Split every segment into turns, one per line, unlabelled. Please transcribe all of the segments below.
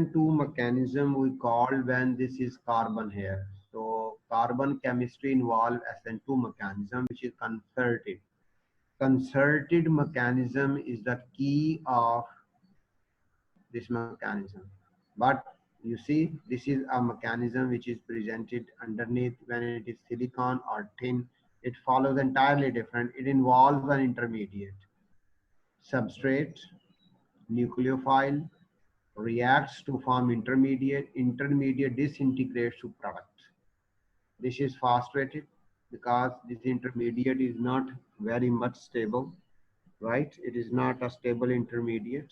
2 mechanism we call when this is carbon here. So carbon chemistry involve SN2 mechanism, which is concerted. Concerted mechanism is the key of this mechanism. But you see, this is a mechanism which is presented underneath when it is silicon or tin. It follows entirely different. It involves an intermediate substrate, nucleophile, reacts to form intermediate, intermediate disintegrates to product. This is phosphated because this intermediate is not very much stable, right? It is not a stable intermediate.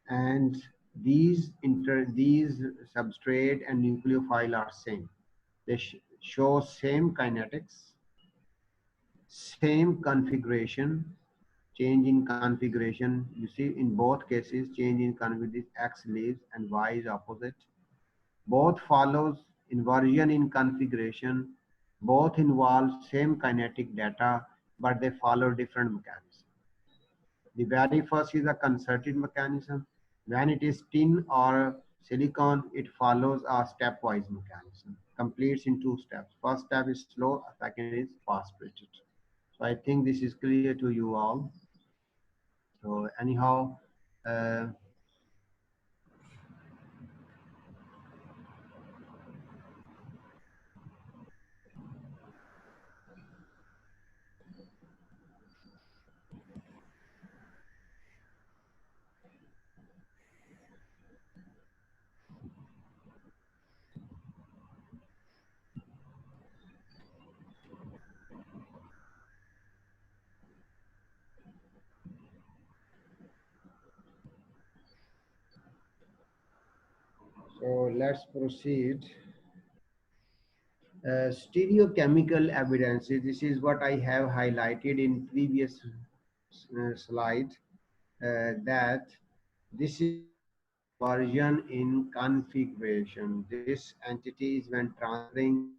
And these substrate and nucleophile are same. They show same kinetics, same configuration, change in configuration. You see in both cases, change in configuration, X leaves and Y is opposite. Both follows inversion in configuration. Both involve same kinetic data, but they follow different mechanisms. The very first is a concerted mechanism. When it is tin or silicon, it follows a stepwise mechanism, completes in 2 steps. First step is slow, second is fast rated. So I think this is clear to you all. So anyhow, uh, so let's proceed. Stereochemical evidences. This is what I have highlighted in previous slide. That this is version in configuration. This entity is when transferring.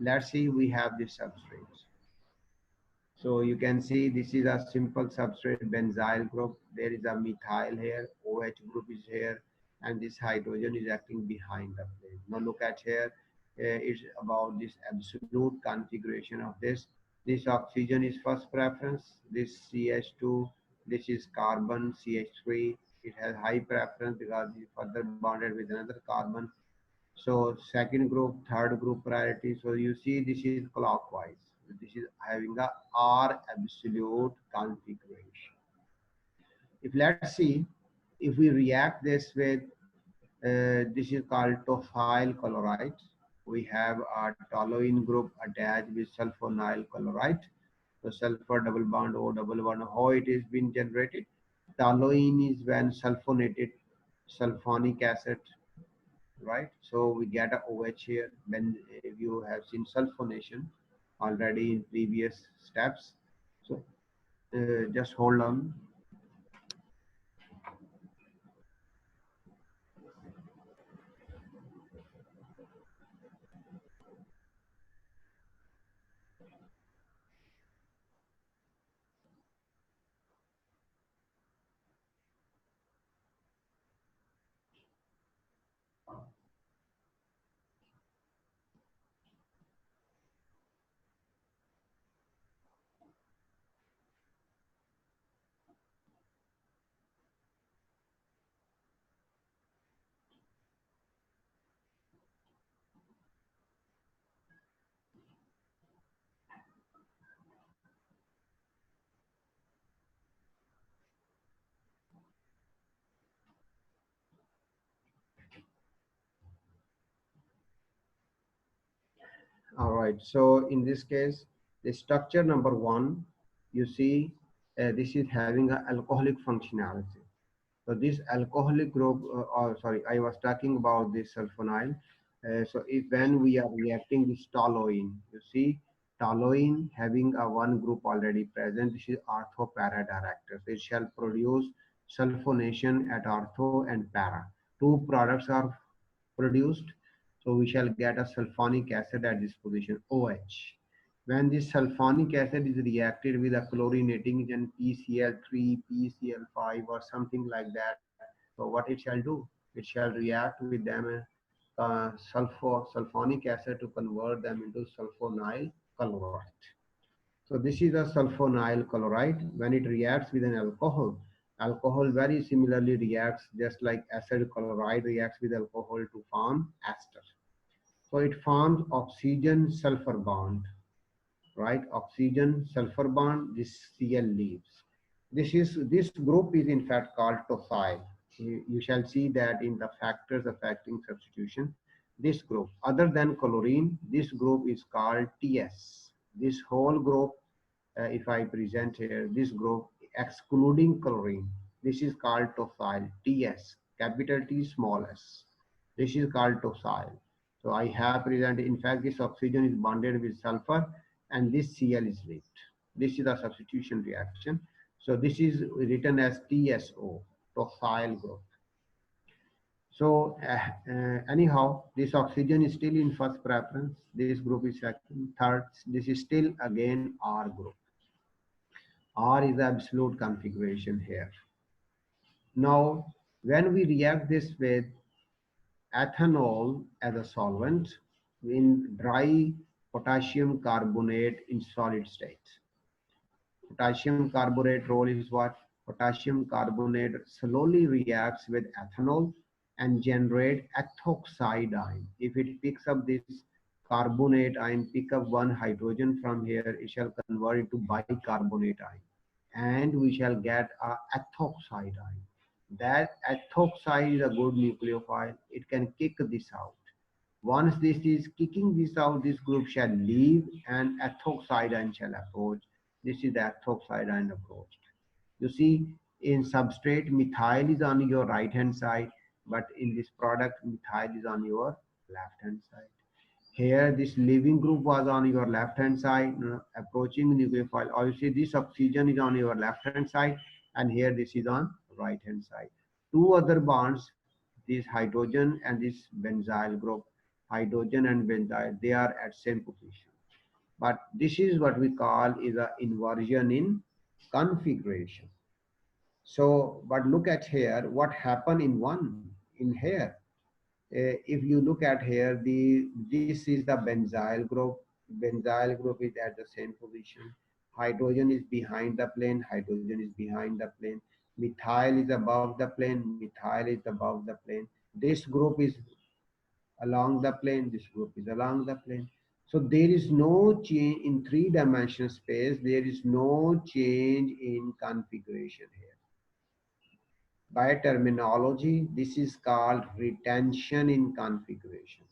Let's see, we have this substrate. So you can see this is a simple substrate benzyl group. There is a methyl here, OH group is here, and this hydrogen is acting behind the plate. Now look at here, it's about this absolute configuration of this. This oxygen is first preference, this CH2, this is carbon, CH3. It has high preference because it further bonded with another carbon. So second group, third group priority. So you see this is clockwise. This is having a R absolute configuration. If let's see, if we react this with, this is called tosyl chloride. We have a toluene group attached with sulfonyl chloride. So sulfur double bond O double bond, how it is being generated. Toluene is when sulfonated sulfonic acid, right? So we get a OH here. When you have seen sulfonation already in previous steps. So just hold on. All right. So in this case, the structure number 1, you see, this is having an alcoholic functionality. So this alcoholic group, or sorry, I was talking about this sulfonyl. So if when we are reacting this toluene, you see toluene having a one group already present, this is ortho para director. So it shall produce sulfonation at ortho and para. Two products are produced. So we shall get a sulfonic acid at this position, OH. When this sulfonic acid is reacted with a chlorinating agent PCl3, PCl5 or something like that, so what it shall do? It shall react with them sulfonic acid to convert them into sulfonyl chloride. So this is a sulfonyl chloride. When it reacts with an alcohol, alcohol very similarly reacts just like acid chloride reacts with alcohol to form ester. So it forms oxygen sulfur bond, right? Oxygen sulfur bond, this Cl leaves. This group is in fact called tosyl. You shall see that in the factors affecting substitution. This group, other than chlorine, this group is called TS. This whole group, if I present here, this group excluding chlorine, this is called tosyl, TS, capital T, small s. This is called tosyl. So I have presented, in fact, this oxygen is bonded with sulfur and this Cl is left. This is a substitution reaction. So this is written as TSO, tosyl group. So anyhow, this oxygen is still in first preference. This group is second, third. This is still again R group. R is the absolute configuration here. Now, when we react this with ethanol as a solvent in dry potassium carbonate in solid state. Potassium carbonate role is what? Potassium carbonate slowly reacts with ethanol and generate ethoxide ion. If it picks up this carbonate ion, pick up one hydrogen from here, it shall convert into bicarbonate ion. And we shall get a ethoxide ion. That ethoxide is a good nucleophile. It can kick this out. Once this is kicking this out, this group shall leave and ethoxide ion shall approach. This is the ethoxide ion approached. You see, in substrate, methyl is on your right hand side, but in this product, methyl is on your left hand side. Here, this leaving group was on your left hand side, approaching nucleophile. Or you see, this oxygen is on your left hand side, and here this is on right hand side. Two other bonds, this hydrogen and this benzyl group, hydrogen and benzyl, they are at same position. But this is what we call is a inversion in configuration. So, but look at here, what happened in one, in here. If you look at here, this is the benzyl group. Benzyl group is at the same position. Hydrogen is behind the plane. Hydrogen is behind the plane. Methyl is above the plane. Methyl is above the plane. This group is along the plane. This group is along the plane. So there is no change in three-dimensional space. There is no change in configuration here. By terminology, this is called retention in configuration.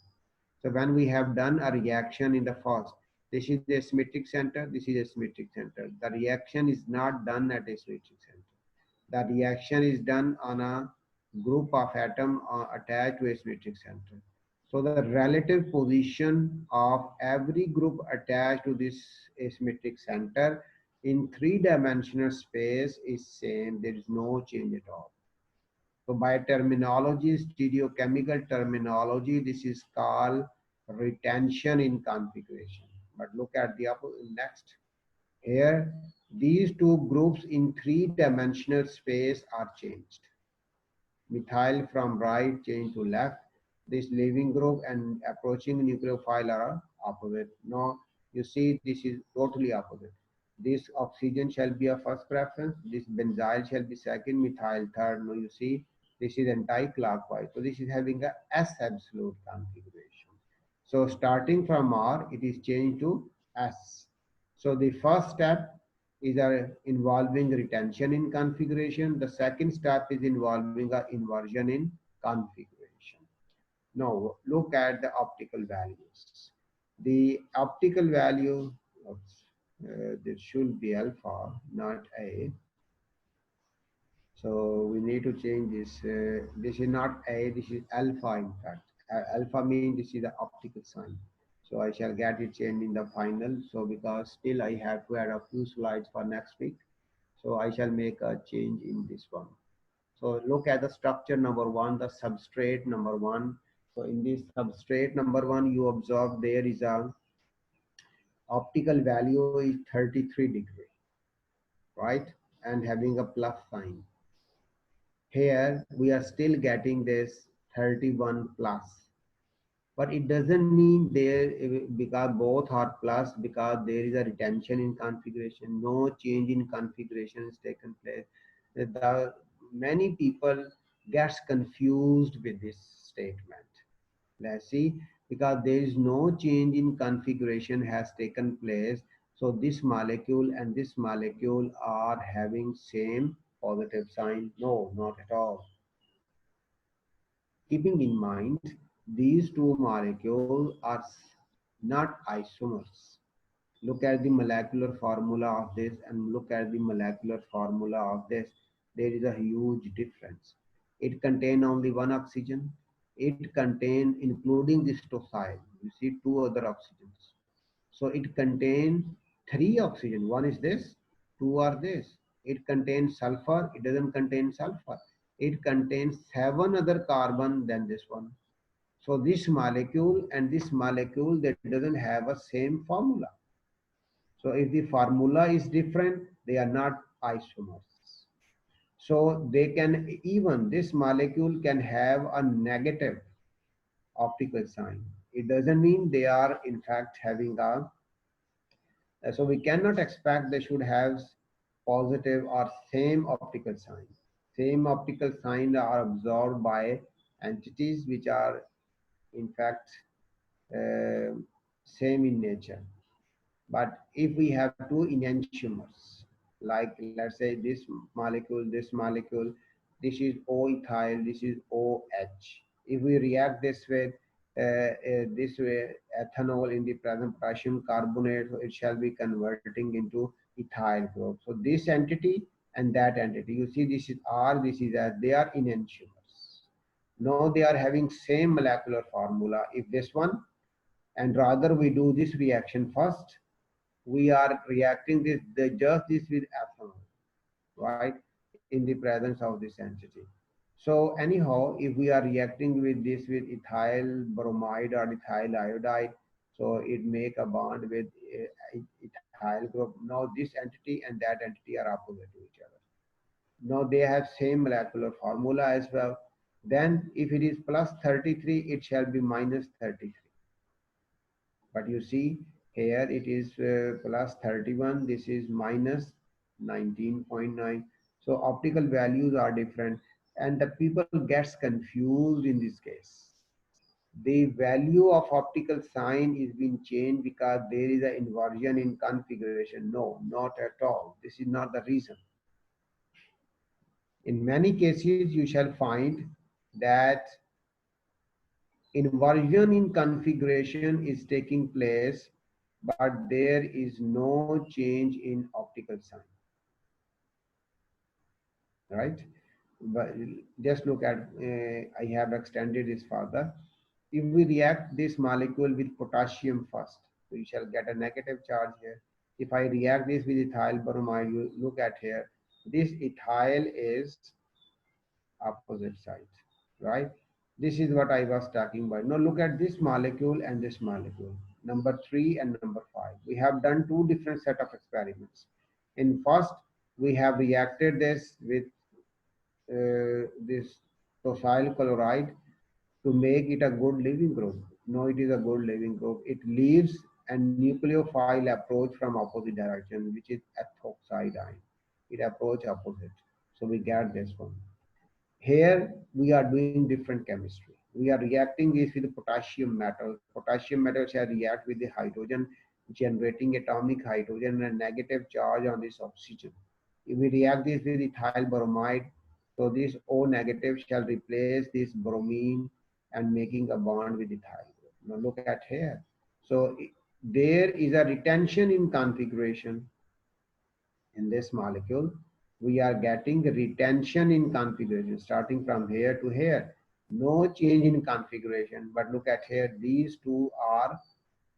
So when we have done a reaction in the first, this is the symmetric center, this is a symmetric center. The reaction is not done at a symmetric center. The reaction is done on a group of atom attached to a symmetric center. So the relative position of every group attached to this asymmetric center in three-dimensional space is same. There is no change at all. So by terminology, stereochemical terminology, this is called retention in configuration. But look at the next. Here, these two groups in three-dimensional space are changed. Methyl from right change to left. This leaving group and approaching nucleophile are opposite. Now you see this is totally opposite. This oxygen shall be a first preference. This benzyl shall be second, methyl third. Now you see this is anti-clockwise. So this is having a S absolute configuration. So starting from R, it is changed to S. So the first step is involving retention in configuration. The second step is involving a inversion in configuration. Now look at the optical values. The optical value, there should be alpha, not A. So we need to change this. This is not A, this is alpha in fact. Alpha means this is the optical sign. So I shall get it changed in the final. So because still I have to add a few slides for next week. So I shall make a change in this one. So look at the structure number one, the substrate number one. So in this substrate number one, you observe there is a optical value is 33 degree, right? And having a plus sign. Here we are still getting this 31 plus, but it doesn't mean there because both are plus, because there is a retention in configuration. No change in configuration is taken place. The many people gets confused with this statement. Let's see, because there is no change in configuration has taken place. So this molecule and this molecule are having same positive sign. No, not at all. Keeping in mind, these two molecules are not isomers. Look at the molecular formula of this and look at the molecular formula of this. There is a huge difference. It contains only one oxygen. It contains, including this tosyl, you see two other oxygens. So it contains three oxygen. One is this, two are this. It contains sulfur. It doesn't contain sulfur. It contains seven other carbon than this one. So this molecule and this molecule that doesn't have a same formula. So if the formula is different, they are not isomers. So they can, even this molecule can have a negative optical sign. It doesn't mean they are in fact having a, so we cannot expect they should have positive or same optical sign. Same optical sign are absorbed by entities which are in fact uh, same in nature. But if we have two enantiomers, like let's say this molecule, this is O ethyl, this is OH. If we react this way, ethanol in the present potassium carbonate, so it shall be converting into ethyl group. So this entity and that entity, you see this is R, this is S, they are enantiomers. Now they are having same molecular formula. If this one, and rather we do this reaction first, we are reacting just this with ethanol, right, in the presence of this entity. So anyhow, if we are reacting with this with ethyl bromide or ethyl iodide, so it make a bond with ethyl group. Now this entity and that entity are opposite to each other. Now they have same molecular formula as well. Then if it is plus 33, it shall be minus 33. But you see here it is plus 31, this is minus 19.9. So optical values are different and the people gets confused in this case. The value of optical sign is being changed because there is an inversion in configuration. No, not at all. This is not the reason. In many cases you shall find that inversion in configuration is taking place, but there is no change in optical sign, right? But just look at, I have extended this further. If we react this molecule with potassium first, we shall get a negative charge here. If I react this with ethyl bromide, you look at here, this ethyl is opposite side, right? This is what I was talking about. Now look at this molecule and this molecule, number 3 and number 5. We have done two different set of experiments. In first, we have reacted this with this tosyl chloride to make it a good leaving group. No, it is a good leaving group. It leaves and nucleophile approach from opposite direction, which is ethoxide ion. It approach opposite. So we get this one. Here we are doing different chemistry. We are reacting this with potassium metal. Potassium metal shall react with the hydrogen, generating atomic hydrogen and negative charge on this oxygen. If we react this with ethyl bromide, so this O negative shall replace this bromine and making a bond with ethyl. Now look at here. So there is a retention in configuration in this molecule. We are getting retention in configuration starting from here to here. No change in configuration. But look at here, these two are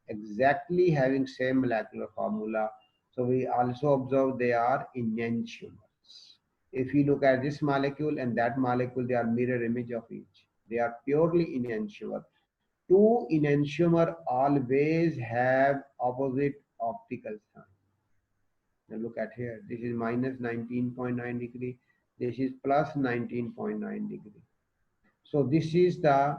exactly having same molecular formula. So we also observe they are enantiomers. If you look at this molecule and that molecule, they are mirror image of each. They are purely enantiomer. Two enantiomer always have opposite optical sign. Now look at here. This is minus 19.9 degree. This is plus 19.9 degree. So this is the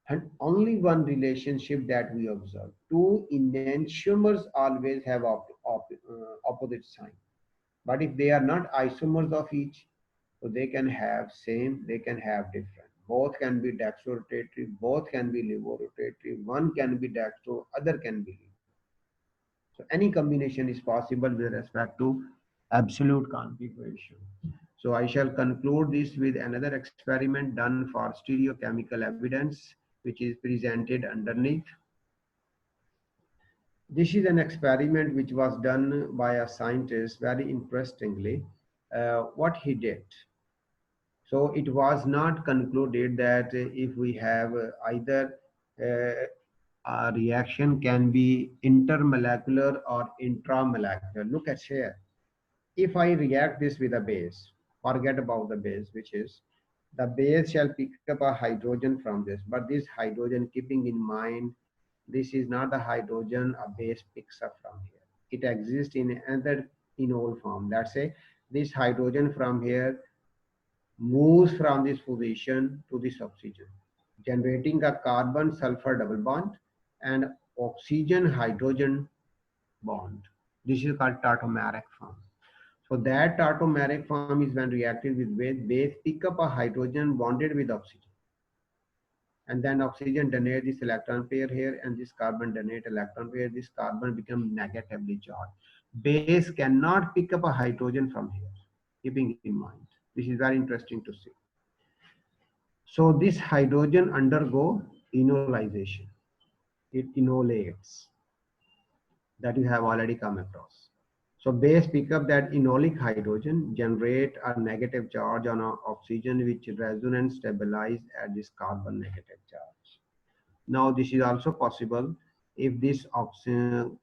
and only one relationship that we observe. Two enantiomers always have opposite sign. But if they are not isomers of each, so they can have same, they can have different. Both can be dextrorotatory, both can be levorotatory, one can be dextro, other can be levo. So any combination is possible with respect to absolute configuration. So I shall conclude this with another experiment done for stereochemical evidence, which is presented underneath. This is an experiment which was done by a scientist very interestingly. What he did. So it was not concluded that if we have either a reaction can be intermolecular or intramolecular. Look at here. If I react this with a base, forget about the base, which is the base shall pick up a hydrogen from this, but this hydrogen, keeping in mind, this is not the hydrogen a base picks up from here. It exists in another enol form. Let's say this hydrogen from here moves from this position to this oxygen, generating a carbon sulfur double bond and oxygen hydrogen bond. This is called tautomeric form. So that tautomeric form is when reacted with base pick up a hydrogen bonded with oxygen. And then oxygen donate this electron pair here and this carbon donate electron pair. This carbon becomes negatively charged. Base cannot pick up a hydrogen from here, keeping in mind. This is very interesting to see. So this hydrogen undergo enolization. It enolates, that you have already come across. So base pick up that enolic hydrogen, generate a negative charge on oxygen, which resonance stabilize at this carbon negative charge. Now this is also possible if this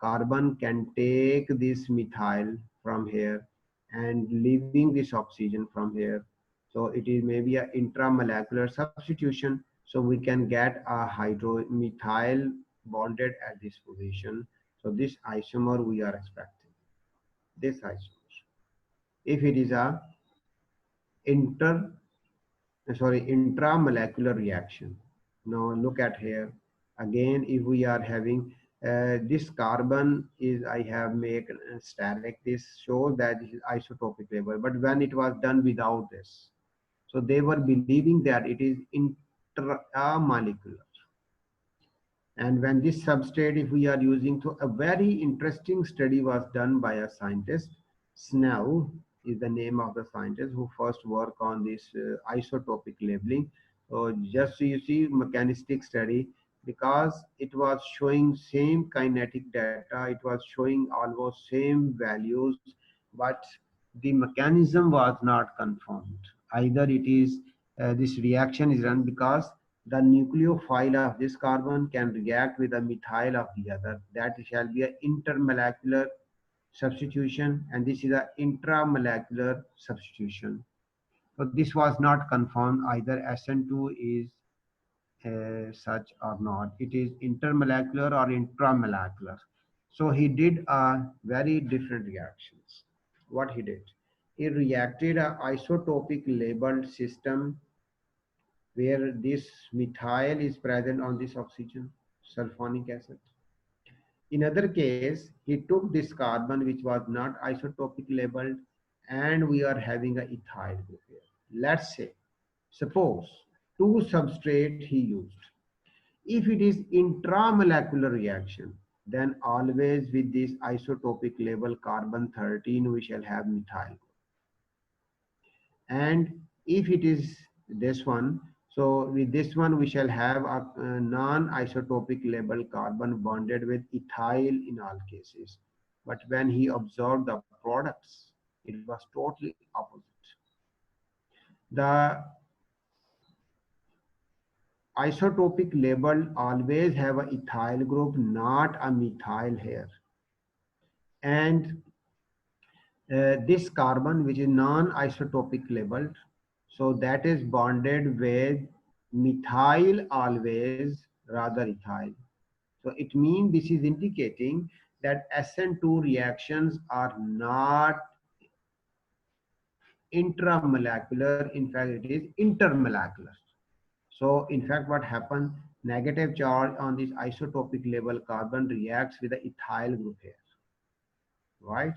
carbon can take this methyl from here and leaving this oxygen from here. So it is maybe a intramolecular substitution. So we can get a hydromethyl bonded at this position. So this isomer we are expecting, this isomer. If it is a intramolecular reaction. Now look at here. Again, if we are having this carbon is, I have made static. This shows that this is isotopic level. But when it was done without this, so they were believing that it is intramolecular. And when this substrate, if we are using, so a very interesting study was done by a scientist. Snell is the name of the scientist who first worked on this isotopic labeling. So just so you see, mechanistic study, because it was showing same kinetic data, it was showing almost same values, but the mechanism was not confirmed. Either it is this reaction is run because the nucleophile of this carbon can react with the methyl of the other. That shall be an intermolecular substitution, and this is an intramolecular substitution. So this was not confirmed either SN2 is such or not. It is intermolecular or intramolecular. So he did a very different reactions. What he did? He reacted a isotopic labeled system where this methyl is present on this oxygen, sulfonic acid. In other case, he took this carbon which was not isotopic labeled and we are having a ethyl group here. Let's say, suppose two substrate he used. If it is intramolecular reaction, then always with this isotopic label carbon 13 we shall have methyl. And if it is this one, so with this one we shall have a non-isotopic label carbon bonded with ethyl in all cases. But when he observed the products, It was totally opposite. The isotopic label always have a ethyl group, not a methyl here. And this carbon, which is non-isotopic labeled, so that is bonded with methyl always rather ethyl. So it means this is indicating that SN2 reactions are not intramolecular. In fact, it is intermolecular. So in fact, what happens, negative charge on this isotopic label carbon reacts with the ethyl group here, right?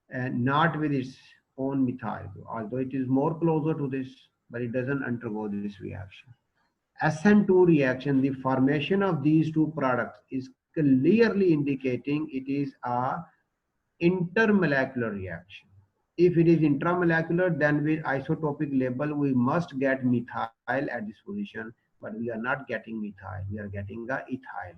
And not with its own methyl group, although it is more closer to this, but it doesn't undergo this reaction. SN2 reaction, the formation of these two products is clearly indicating it is a intermolecular reaction. If it is intramolecular, then with isotopic label, we must get methyl at this position, but we are not getting methyl. We are getting the ethyl.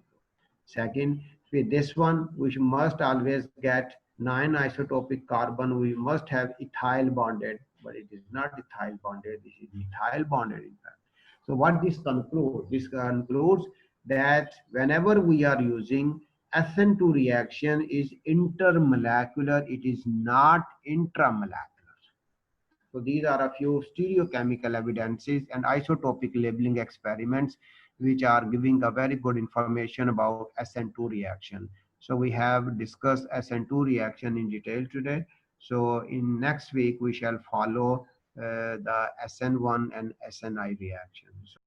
Second, with this one, we must always get non-isotopic carbon. We must have ethyl bonded, but it is not ethyl bonded. This is methyl bonded, in fact. So what this concludes? This concludes that whenever we are using SN2 reaction is intermolecular, it is not intramolecular. So these are a few stereochemical evidences and isotopic labeling experiments which are giving a very good information about SN2 reaction. So we have discussed SN2 reaction in detail today. So in next week, we shall follow the SN1 and SNI reaction. So